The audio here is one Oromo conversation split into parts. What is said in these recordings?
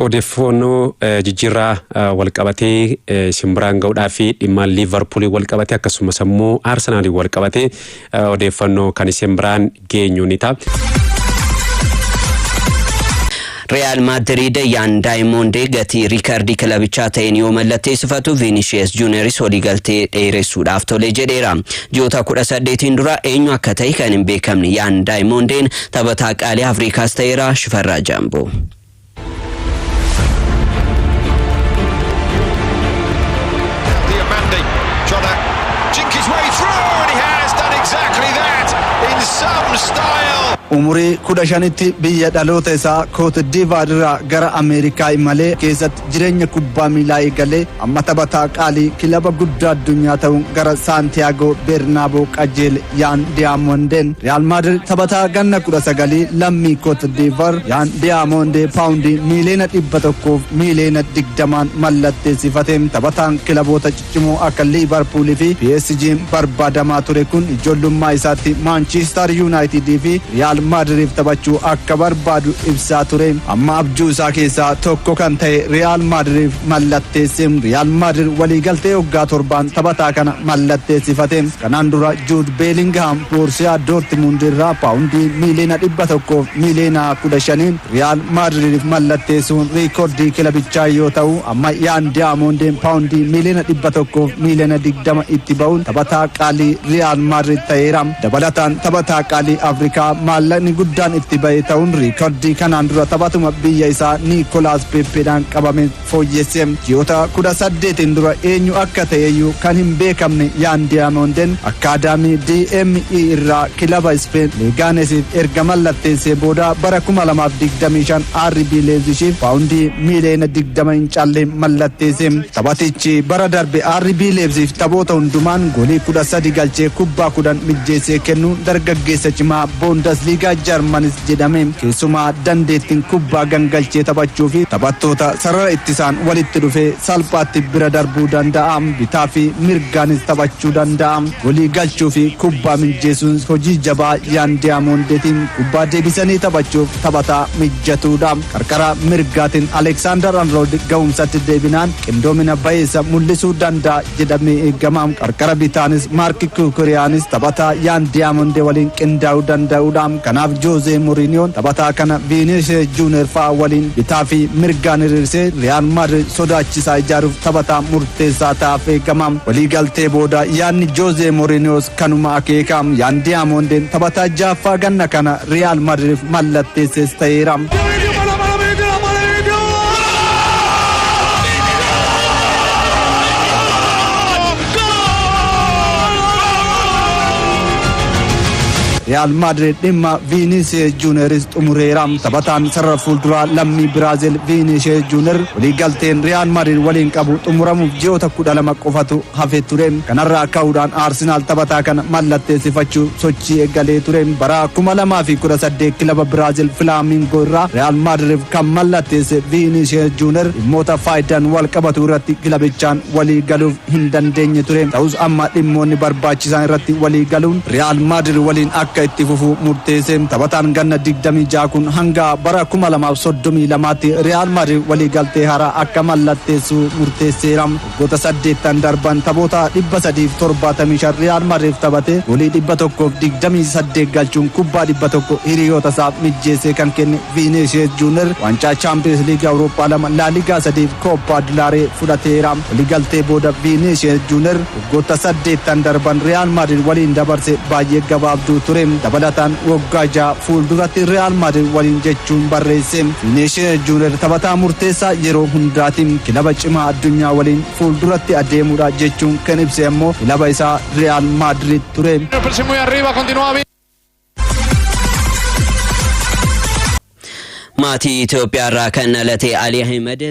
Odeeffanno jijjiirraa walqabatee Simbiraan ga'uudhaa fi dhimma Liverpool walqabatee akkasumas immoo Arsenal walqabatee odeeffannoo kan Simbiraan geenyu ni ta'a. Real Madrid Yan Diamond gati Ricardi Kalabicha ta'een yoo mallatteessifatu Vinicius Juniors waliigaltee dheeressuudhaaf tolee jedheera. Ji'oota 18 dura eenyu akka ta'e kan hin beekamne Yan Diamond'n taphataa qaalii Afrikaas ta'eera. Shifarraa Jaamboo. Umuri 15tti biyya dhaloota isaa Cote d'Ivoire irraa gara Ameerikaa imalee keessatti jireenya kubbaa miilaa eegalee amma taphataa qaalii kilaba guddaa addunyaa ta'uun gara Santiago Bernabeu qajeele Yan Diamond'n Real Madrid taphataa ganna 19 lammii Cote d'Ivoire Yan Diamond paawundii miiliyoona 100 miiliyoona 20 mallatteessifatee taphataan kilaboota ciccimoo akka Liverpool fi PSG barbaadamaa ture kun ijoollummaa isaatti Manchester United fi Real Madrid taphachuu akka barbaadu ibsaa ture. Amma abjuu isaa keessaa tokko kan ta'e Real Madrid mallatteessee Real Madrid waliigaltee waggaa 7 taphataa kana mallatteessifatee kanaan dura Jude Bellingham Borussia Dortmund irraa paawundii miiliyoona 100 miiliyoona 15 Real Madrid mallatteessuun riikoordii kilabichaa yoo ta'u amma Yan Diamond paawundii miiliyoona 100 miiliyoona 20 itti ba'uun taphataa qaalii Real Madrid ta'eera. Dabalataan taphataa qaalii Afrikaa maallaqni guddaan itti ba'e ta'uun riikoordii kanaan dura taphatuma biyya isaa Nicolas Pepe'dhaan qabame fooyyesse. Ji'oota 18 dura eenyu akka ta'eyyuu kan hin beekamne Yan Diamond'n akaadaamii DME irraa kilaba Spain Leganesif erga mallatteessee booda bara 2025 RB Leipzig paawundii miiliyoona 20 hin caalle mallatteesse. Taphatichi bara darbe RB Leipzig taphoota hundumaan goolii 13 galchee kubbaa 10 mijjeessee kennuun dargaggeessa cimaa Bundesliga Jarmanis jedhame keessumaa dandeettiin kubbaa gangalchee taphachuu fi taphattoota sarara ittisaan walitti dhufee salphaatti bira darbuu danda'a. Bitaa fi mirgaanis taphachuu danda'a. Goolii galchuu fi kubbaa mijjeessuun hojii jabaa Yan Diamond'tiin kubbaa deebisanii taphachuuf taphataa mijatuudha. Qarqara mirgaatiin Alexander Arnold ga'umsatti deebinaan qindoomina bayeessa mul'isuu danda'a jedhamee eegama. Qarqara bitaanis Marc Cucurellaanis taphataa Yan Diamond waliin qindaa'uu danda'uudha. Kanaaf Jose Mourinho taphataa kana Vinicius Junior fa'aa waliin bitaa fi mirgaan hiriirsee Real Madrid sodaachisaa ijaaruuf taphataa murteessaa ta'aaf eegama. Waliigaltee booda yaadni Jose Mourinho kanuma akeeka. Yan Diamond'n taphataa jaaffaa ganna kana Real Madrid mallatteesses ta'eera. Real Madrid dhimma Vinicius Junior xumureera. Taphataan sarara fuulduraa lammii Biraazil Vinicius Junior waliigalteen Real Madrid waliin qabu xumuramuuf ji'oota 12 qofatu hafee ture. Kanarraa ka'uudhaan Arsenal taphataa kana mallatteessifachuu sochii eegalee ture. Bara 2018 kilaba Biraazil Flamingo irraa Real Madrid kan mallatteesse Vinicius Junior dhimmoota faayidaan wal qabatu irratti kilabichaan walii galuuf hin dandeenye ture. Ta'us amma dhimmoonni barbaachisan irratti walii galuun Real Madrid waliin akka itti fufuu murteesse. Taphataan ganna 26 kun hanga bara 2032tti Real Madrid waliigaltee haaraa akka mallatteessu murteesseera. Waggoota 8 darban taphoota 375 Real Madrid taphate goolii 128 galchuun kubbaa 100 hiriyoota isaa mijjeessee kan kenne Vinicius Junior waancaa Champions League Awurooppaa 2 La Liga 3 Coppa del Rey fudhateera. Waliigaltee booda Vinicius Junior waggoota 8 darban Real Madrid waliin dabarse baay'ee gabaabduu ture. Dabalataan waggaa 6 fuulduratti Real Madrid waliin jechuun barreesse. Vinicius Junior taphataa murteessaa yeroo hundaatiin kilaba cimaa addunyaa waliin fuulduratti adeemuudha jechuun kan ibse immoo kilaba isaa Real Madrid ture. Maatii Itoophiyaa irraa kan dhalatee Ali Ahmed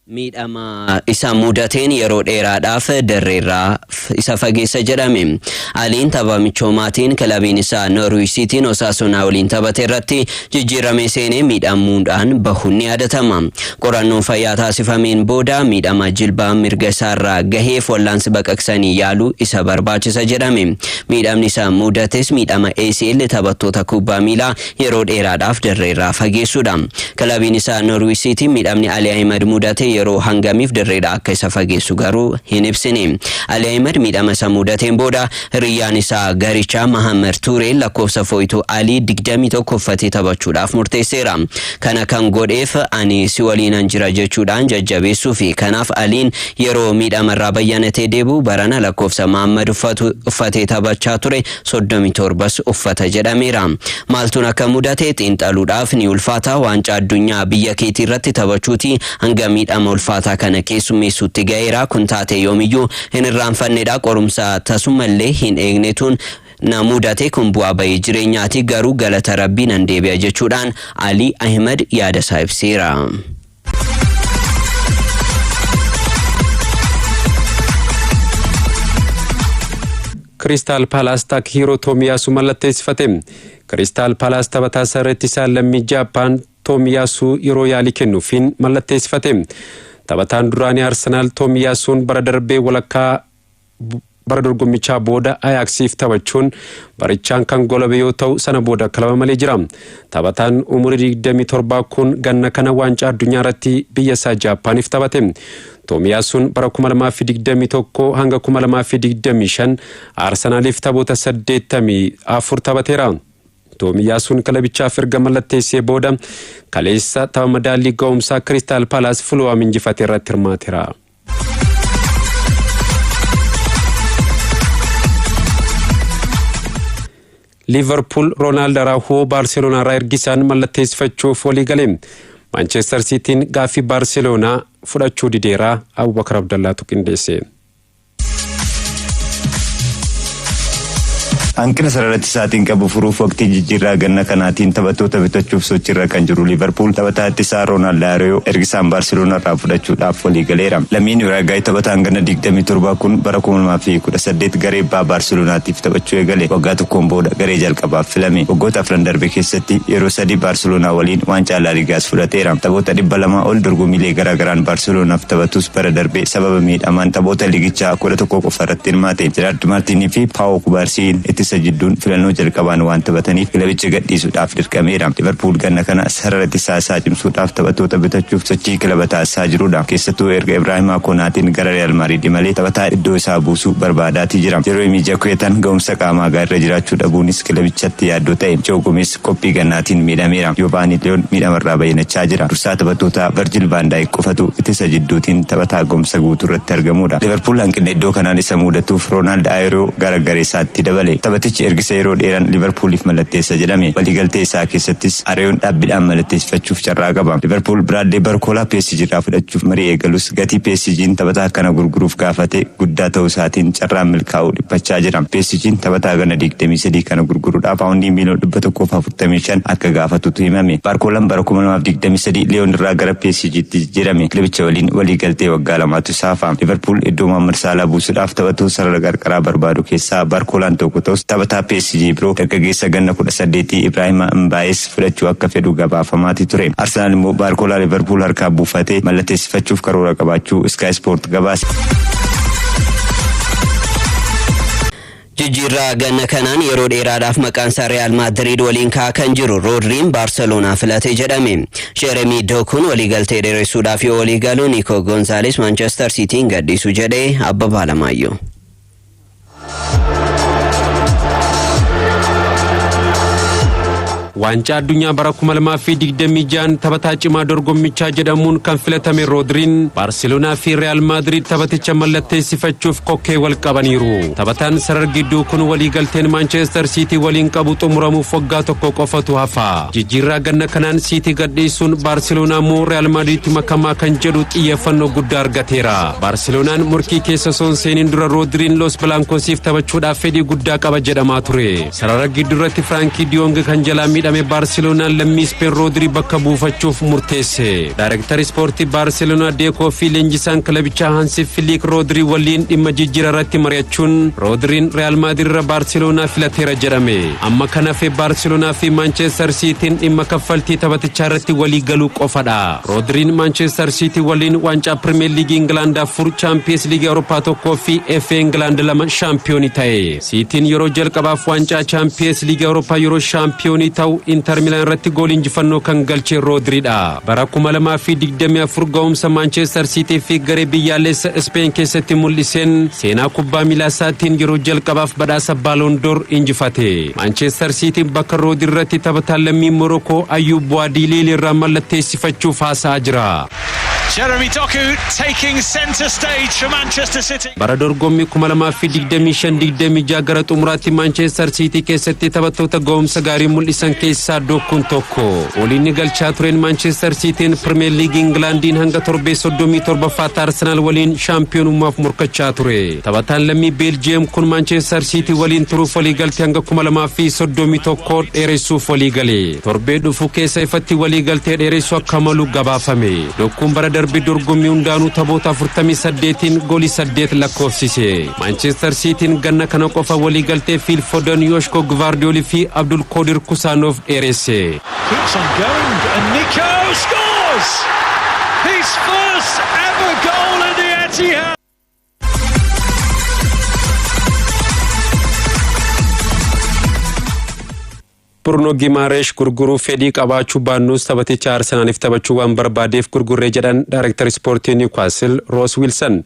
Miidhama isa mudateen yeroo dheeraadhaaf dirreerraa isa fageessa jedhame. Aliin tapha michoomaatiin kilabiin isaa Norwich Cityn Osasuna waliin taphate irratti jijjiirame seenee miidhamuudhaan bahuun ni yaadatama. Qorannoon fayyaa taasifameen booda miidhama jilbaa mirga isaarraa gaheef wallaansi baqaqsanii yaaluu isa barbaachisa jedhame. Miidhamni isaa mudates miidhama ACL taphattoota kubbaa miilaa yeroo dheeraadhaaf dirreerraa fageessuudha. Kilabiin isaa Norwich Cityn miidhamni Ali Ahmed mudate yeroo hangamiif dirreedha akka isa fageessu garuu hin ibsine. Ali Ahmed miidhama isa mudateen booda hiriyyaan isaa garichaa Mahammad Ture lakkoofsa fooytuu Ali 21 uffatee taphachuudhaaf murteesseera. Kana kan godheef ani si waliinan jira jechuudhaan jajjabeessuufi kanaaf Aliin yeroo miidhamarraa bayyanatee deebi'u barana lakkoofsa Mahammad uffatee taphachaa ture 37 uffata jedhameera. Maaltuun akka mudate xiinxaluudhaaf ni ulfaata. Waancaa addunyaa biyya keetii irratti taphachuuti hanga miidhama ulfaataa kana keessummeessuutti gaheera. Kun taate yoomiyyuu hin irraanfannedha. Qorumsa tasumallee hin eegnetuun na mudate kun bu'aa bahii jireenyaati garuu galata rabbii nan deebi'a jechuudhaan Ali Ahmed yaada isaa ibseera. Crystal Palace Takehiro Tomiyasu mallatteessifate. Crystal Palace taphataa sarratti isaa lammii Jaapaan Tomiyasu yeroo yaalii kennuufiin mallatteessifate. Taphataan duraanii Arsenal Tomiyasuun bara darbee walakkaa bara dorgommichaa booda Ajaxiif taphachuun barichaan kan golabe yoo ta'u sana booda kilaba malee jira. Taphataan umurii 27 kun ganna kana waancaa addunyaa irratti biyya isaa Jaapaaniif taphate. Tomiyasuun bara 2021 hanga 2025 Arsenaliif taphoota 84 taphateera. Tomiyasuun kilabichaaf erga mallatteessee booda kaleessa tapha madaallii ga'umsaa Crystal Palace Fulham injifate irratti hirmaateera. Liverpool Ronaldo Araujo Barcelona irraa ergisaan mallatteessifachuuf walii gale. Manchester Cityn gaaffii Barcelona fudhachuu dideera. Abubakar Abdallaatu qindeesse. Hanqina sararratti isaatiin qabu furuuf waqtii jijjiirraa ganna kanaatiin taphattoota bitachuuf sochiirra kan jiru Liverpool taphataa ittisaa Ronaldo Araujo ergisaan Barcelona irraa fudhachuudhaaf walii galeera. Lammiin Uruguay taphataan ganna 27 kun bara 2018 garee Barcelonaatiif taphachuu eegale. Waggaa tokkoon booda garee jalqabaaf filame. Waggoota afran darbe keessatti yeroo 3 Barcelona waliin waancaa La Ligaas fudhateera. Taphoota 200 ol dorgommiilee garaagaraan Barcelonaaf taphatus bara darbe sababa miidhamaan taphoota ligichaa 11 qofa irratti hirmaate. Gerard Martinii fi Pau Cubarsí sajidduun filannoo jalqabaan waan taphataniif kilabicha gadhiisuudhaaf dirqameera. Liverpool ganna kana sararratti isaa cimsuudhaaf taphattoota bitachuuf sochii kilaba taasisaa jirudha. Keessattuu erga Ibrahima Konaatiin gara Real Madrid malee taphataa iddoo isaa buusuu barbaadaatii jira. Yeroo mijakuetan ga'umsa qaamaa gaarra jiraachuu dhabuunis kilabichatti yaaddoo ta'e. Joe Gomez qophii gannaatiin miidhameera. Giovanni Leon miidhamarraa bayyinachaa jira. Dursaa taphattoota Virgil van Dijk qofatu ittisa jidduutiin taphataa ga'umsa guutuu irratti argamudha. Liverpool hanqina iddoo kanaan isa mudatuuf Ronaldo Araujo gara garee isaatti dabale. Taphatichi ergisa yeroo dheeraan Liverpooliif mallatteessa jedhame. Waliigaltee isaa keessattis Araujoon dhaabbiidhaan mallatteessifachuuf carraa qaba. Liverpool Bradley Barcola PSG irraa fudhachuuf marii eegalus gatii PSG'n taphataa kana gurguruuf gaafate guddaa ta'uu isaatiin carraan milkaa'uu dhiphachaa jira. PSG'n taphataa gana 23 kana gurguruudhaaf paawundii miliyoona 145 akka gaafatutu himame. Barcolaan bara 2023 Leon irraa gara PSG'tti jijjiirame. Kilabicha waliin waliigaltee waggaa lamaatu saafa. Liverpool iddoo Mohamed Salah buusuudhaaf taphattoota sarara qarqaraa barbaadu keessaa Barcolaan tokko ta'us taphataa PSG biroo dargaggeessa ganna 18 Ibrahima Mbaes fudhachuu akka fedhu gabaafamaati ture. Arsenal immoo Barcola Liverpool harkaa buufatee mallatteessifachuuf karoora qabaachuu Sky Sport gabaase. Jijjiirraa ganna kanaan yeroo dheeraadhaaf maqaan isaa Real Madrid waliin ka'aa kan jiru Rodriin Barcelona filate jedhame. Jeremy Dokun waliigaltee dheeressuudhaaf yoo walii galu Nico Gonzalez Manchester Cityn gadhiisu jedhee Abbabaa Alamaayyoo. Waancaa addunyaa bara 2026 taphataa cimaa dorgommichaa jedhamuun kan filatame Rodriin Barcelona fi Real Madrid taphaticha mallatteessifachuuf kokkee wal qabaniiru. Taphataan sarar gidduu kun waliigalteen Manchester City waliin qabu xumuramuuf waggaa tokko qofatu hafa. Jijjiirraa ganna kanaan City gadhiisuun Barcelona moo Real Madrid makamaa kan jedhu xiyyeeffannoo guddaa argateera. Barcelonaan murkii keessa soon seenin dura Rodriin Los Blancosiif taphachuudhaaf fedhii guddaa qaba jedhamaa ture. Sarara gidduu irratti Frankie de Jong kan jalaa hidhame Baarseloonaan lammii Speen Roodrii bakka buufachuuf murteesse. Daayireektarri ispoortii Baarseloonaa Deekoo fi leenjisaan kilabichaa Hansi Filiik Roodrii waliin dhimma jijjiirraa irratti mari'achuun Roodriin Real Madrid irra Baarseloonaa filateera jedhame. Amma kana fi Baarseloonaa fi Manchester Cityin dhimma kaffaltii taphatichaa irratti walii galuu qofadha. Roodriin Manchester City waliin waancaa Premier League England 4 Champions League Europa 1 fi FA England 2 shaampiyoonii ta'e. Cityin yeroo jalqabaaf waancaa Champions League Europa yeroo shaampiyoonii ta'u Inter Milan irratti gool injifannoo kan galche Roodriidha. Bara 2024 ga'umsa Manchester City fi garee biyyaalessa Spain keessatti mul'iseen seenaa kubbaa miilaa isaatiin yeroo jalqabaaf badhaasa Ballon d'Or injifate. Manchester City bakka Roodrii irratti taphataa lammii Morocco Ayoub Boadilil irraa mallatteessifachuuf haasa'aa jira. Jeremy Doku taking centre stage for Manchester City. Bara dorgommii 2025-26 gara xumuraatti Manchester City keessatti taphattoota ga'umsa gaarii mul'isan keessaa Dokuun tokko. Gooliin galchaa tureen Manchester Cityin Premier League Englandiin hanga torbee 37ffaatti Arsenal waliin shaampiyoonummaaf morkachaa ture. Taphataan lammii Belgium kun Manchester City waliin turuuf waliigaltee hanga 2031 dheeressuuf waliigale. Torbee dhufu keessa ifatti waliigaltee dheeressuu akka malu gabaafame. Dokuun bara darbii dorgommii hundaanuu taphoota 48 goolii 8 lakkoofsise. Manchester Cityin ganna kana qofa waliigaltee Phil Foden, Joshko Gvardiol fi Abdul Qadir Kusanov dheeresse. Keeps on going and Nico scores! His first ever goal in the Etihad! Bruno Gimaresh gurguruu fedhii qabaachuu baannus taphaticha Arsenaaliif taphachuu waan barbaadeef gurgurree jedhan Daayireektarri ispoortii Newcastle Ross Wilson.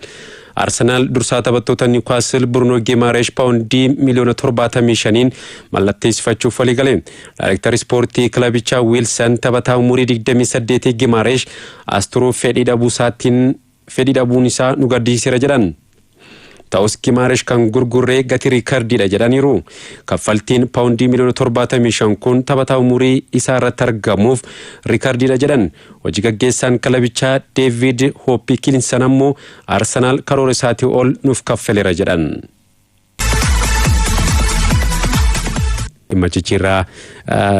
Arsenal dursaa taphattoota Newcastle Bruno Gimaresh paawundii miliyoona 75 mallatteessifachuuf waliigale. Daayireektarri ispoortii kilabichaa Wilson taphataa umurii 28 Gimaresh as turuuf fedhii dhabuun isaa nu gaddisiiseera jedhan. Ta'us Gimaresh kan gurgurree gatii riikardiidha jedhaniiru. Kaffaltiin paawundii miliyoona 75 kun taphataa umurii isaa irratti argamuuf riikardiidha jedhan. Hojii gaggeessaan kilabichaa David Hopkinson ammoo Arsenaal karoora isaatii ol nuuf kaffaleera jedhan. Dhimma jijjiirraa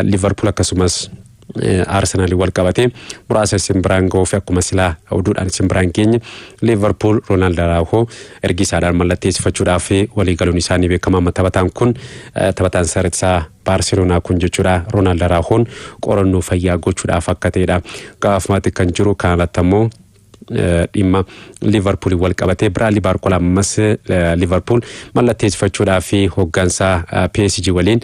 Liverpool akkasumas Arsenal wal qabate muraasa simbiraan ga'uuf akkuma silaa oduudhaan simbiraan keenya Liverpool Ronaldo Araujo ergisaadhaan mallatteessifachuudhaaf waliigaluun isaanii beekama. Taphataan kun taphataan sararsaa Barcelona kun jechuudha. Ronaldo Araujoon qorannoo fayyaa gochuudhaaf akka ta'edha. Gaafumatti kan jiru kanatti ammoo dhimma Liverpool wal qabate Bradley Barcola ammas Liverpool mallatteessifachuudhaaf hoggansaa PSG waliin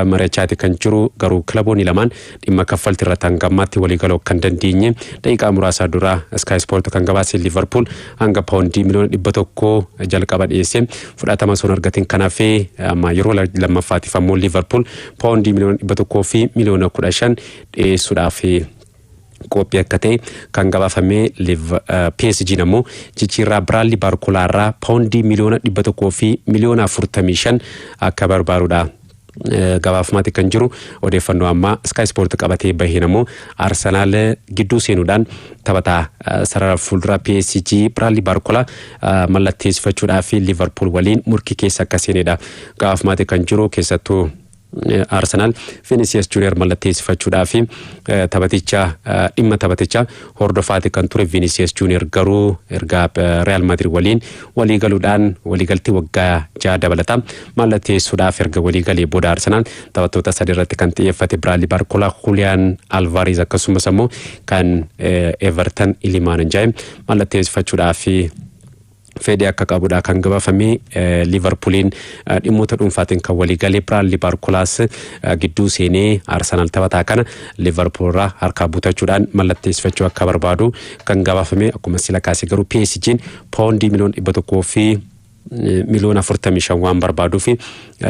mari'achaati kan jiru. Garuu kilaboonni lamaan dhimma kaffaltii irratti hangammaatti waliigaluu kan dandeenye daqiiqaa muraasa dura Sky Sport kan gabaase Liverpool hanga paawundii miliyoona 100 jalqaba dhiyeesse fudhatama sun argatiin kanaaf amma yeroo lammaffaatiif ammoo Liverpool paawundii miliyoona 100 fi miliyoona 15 dhiyeessuudhaaf qophii akka ta'e kan gabaafame. PSG ammoo jijjiirraa Bradley Barcola irraa paawundii miliyoona 100 fi miliyoona 45 akka barbaaduudha. Gabaafamatti kan jiru odeeffannoo amma Sky Sport qabatee baheen ammoo Arsenal gidduu seenuudhaan taphataa sarara fuuldura PSG Bradley Barcola mallatteessifachuudhaaf Liverpool waliin murkii keessa akka seenedha. Gabaafamatti kan jiru keessattuu Arsenal Vinicius Junior mallatteessifachuudhaaf taphaticha dhimma taphaticha hordofaati kan ture. Vinicius Junior garuu erga Real Madrid waliin waliigaluudhaan waliigaltii waggaa 6 dabalata mallatteessuudhaaf erga waliigalee booda Arsenal taphattoota sadii irratti kan xiyyeeffate Bradley Barcola, Julian Alvarez akkasumas ammoo kan Everton Iliman Ndiaye mallatteessifachuudhaaf fedhii akka qabuudha kan gabaafame. Liverpooliin dhimmoota dhuunfaatiin kan waliigalee Bradley Barcolaas gidduu seenee Arsenal taphataa kana Liverpool irraa harkaa butachuudhaan mallatteessifachuu akka barbaadu kan gabaafame. Akkuma sila kaasee garuu PSG'n paawundii miliyoona 100 fi miliyoona 45 waan barbaaduu fi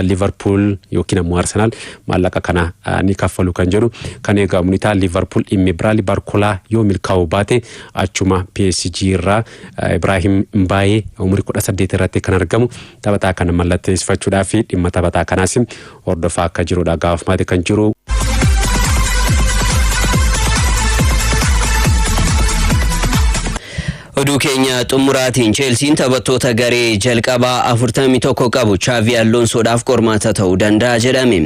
Liverpool yookiin ammoo Arsenal maallaqa kana ni kaffalu kan jedhu kan eegamu ni ta'a. Liverpool dhimmi Bradley Barcola yoo milkaa'uu baate achuma PSG irraa Ibrahim Mbaye umurii 18 irratti kan argamu taphataa kana mallatteessifachuudhaaf dhimma taphataa kanaas hordofaa akka jirudha. Gaafumatti kan jiru. Oduu keenya xumuraatiin Chelsean taphattoota garee jalqabaa 41 qabu Xavi Alonsoodhaaf qormaata ta'uu danda'a jedhame.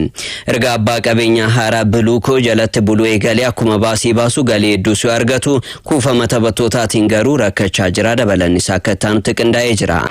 Erga abbaa qabeenyaa haaraa Buluukoo jalatti buluu eegalee akkuma baasii baasu galii hedduu argatu kuufama taphattootaatiin garuu rakkachaa jira. Dabalanni isaa akka taanutti qindaa'ee jira.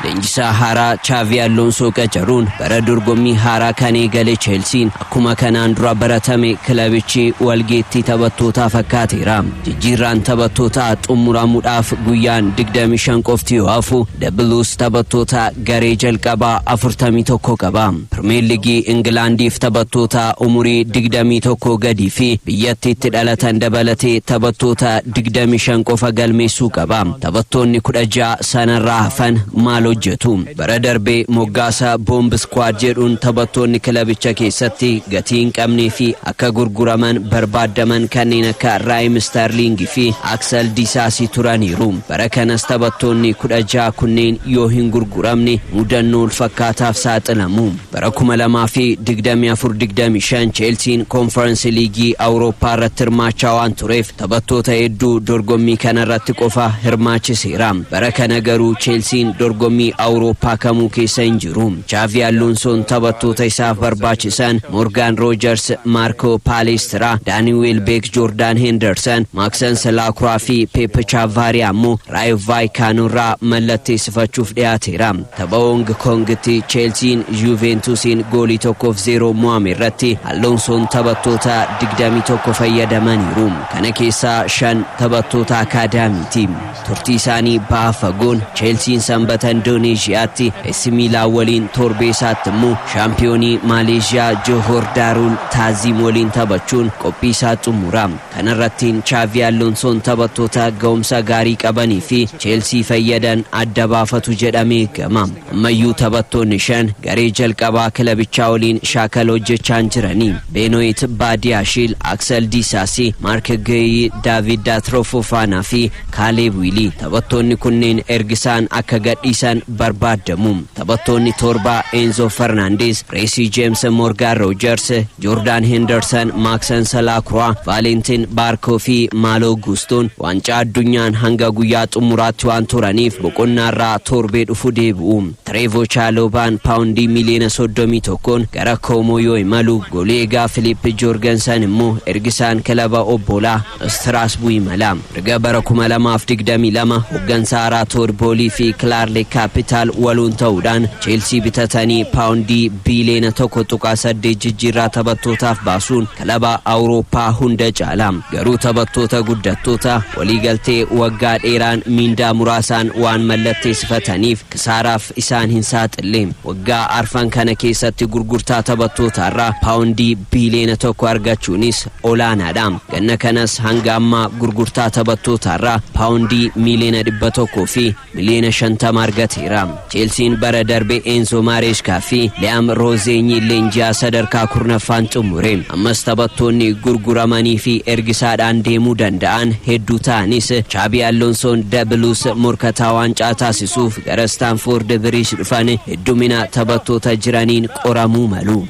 Leenjisaa haaraa Xavi Alonso qacaruun bara dorgommii haaraa kan eegale Chelsean akkuma kanaan dura baratame kilabichi walgeettii taphattootaa fakkaateera. Jijjiirraan taphattootaa xumuramuudhaaf guyyaan 25 qofti yoo hafu The Blues taphattoota garee jalqabaa 41 qaba. Premier League Ingilaandiif taphattoota umurii 21 gadii fi biyyattiitti dhalatan dabalatee taphattoota 25 qofa galmeessuu qaba. Taphattoonni 16 sanarraa hafan maal hojjetu. Bara darbee moggaasa Bomb Squad jedhuun taphattoonni kilabicha keessatti gatii hin qabnee fi akka gurguraman barbaadaman kanneen akka Raheem Sterling fi Axel Disasi turaniiru. Bara kanas taphattoonni 16 kunneen yoo hin gurguramne mudannoo ulfaataaf saaxilamu. Bara 2024-25 Chelsean Conference League Awurooppaa irratti hirmaachaa waan tureef taphattoota hedduu dorgommii kanarratti qofa hirmaachiseera. Bara kana garuu Chelsean dorgommii Awurooppaa kamuu keessa hin jiru. Xavi Alonsoon taphattoota isaaf barbaachisan Morgan Rogers, Marco Palestra, Danny Welbeck, Jordan Henderson, Maxence Lacroix fi Pepe Chavari ammoo Rayo Vallecanoorraa mallatteessifachuuf dhiyaateera. Tapha Hong Kongitti Chelsean Juventusin goolii 1-0 mo'ame irratti Alonsoon taphattoota 21 fayyadamaniiru. Kana keessaa 5 taphattoota akaadaamiiti. Turtii isaanii baha fagoon Chelsean sanbata Indoneeshiyaatti AC Milan waliin torbee isaatti immoo shaampiyoonii Maaleeshiyaa Johor Darul Taazim waliin taphachuun qophii isaa xumura. Kanarratti Xavi Alonsoon taphattoota ga'umsa gaarii qabanii fi Chelsea fayyadan adda baafatu jedhamee eegama. Ammayyuu taphattoonni 5 garee jalqabaa kilabichaa waliin shaakala hojjechaa jiranii. Benoit Badiashile, Axel Disasi, Marc Guehi, David Datro Fofana fi Caleb Willi. Taphattoonni kunneen ergisaan akka gadhiisan barbaadamu. Taphattoonni torba Enzo Fernandez, Reece James, Morgan Rogers, Jordan Henderson, Maxence Lacroix, Valentin Barco fi Malo Gustoon waancaa addunyaan hanga guyyaa xumuraatti waan turaniif boqonnaarraa torbee dhufu deebi'u. Trevoh Chalobaan paawundii miliyoona 31 gara Como yoo imalu goleegaa Philippe Jorgensen immoo ergisaan kilaba obbolaa Strasbourg imala. Erga bara 2022 hoggansa haaraa Torbolii fi Clarle Capital waluun ta'uudhaan Chelsea bitatanii paawundii biliyoona 1.8 jijjiirraa taphattootaaf baasuun kilaba Awurooppaa hunda caala. Garuu taphattoota guddattoota waliigaltee waggaa dheeraan mindaa muraasaan waan mallatteessifataniif kisaaraaf isaan hin saaxille. Waggaa arfan kana keessatti gurgurtaa taphattootaarraa paawundii biliyoona 1 argachuunis olaanaadha. Ganna kanas hanga ammaa gurgurtaa taphattootaarraa paawundii miliyoona 100 fi miliyoona 50 argateera. Chelsean bara darbe Enzo Maresca fi Liam Rosenyi leenji'aa sadarkaa 10ffaan xumure. Ammas taphattoonni gurguramanii fi ergisaadhaan deemuu danda'an hedduu ta'anis Xavi Alonsoon The Blues morkataa waancaa taasisuuf gara Stamford Bridge dhufan heddumina taphattoota jiraniin qoramuu malu.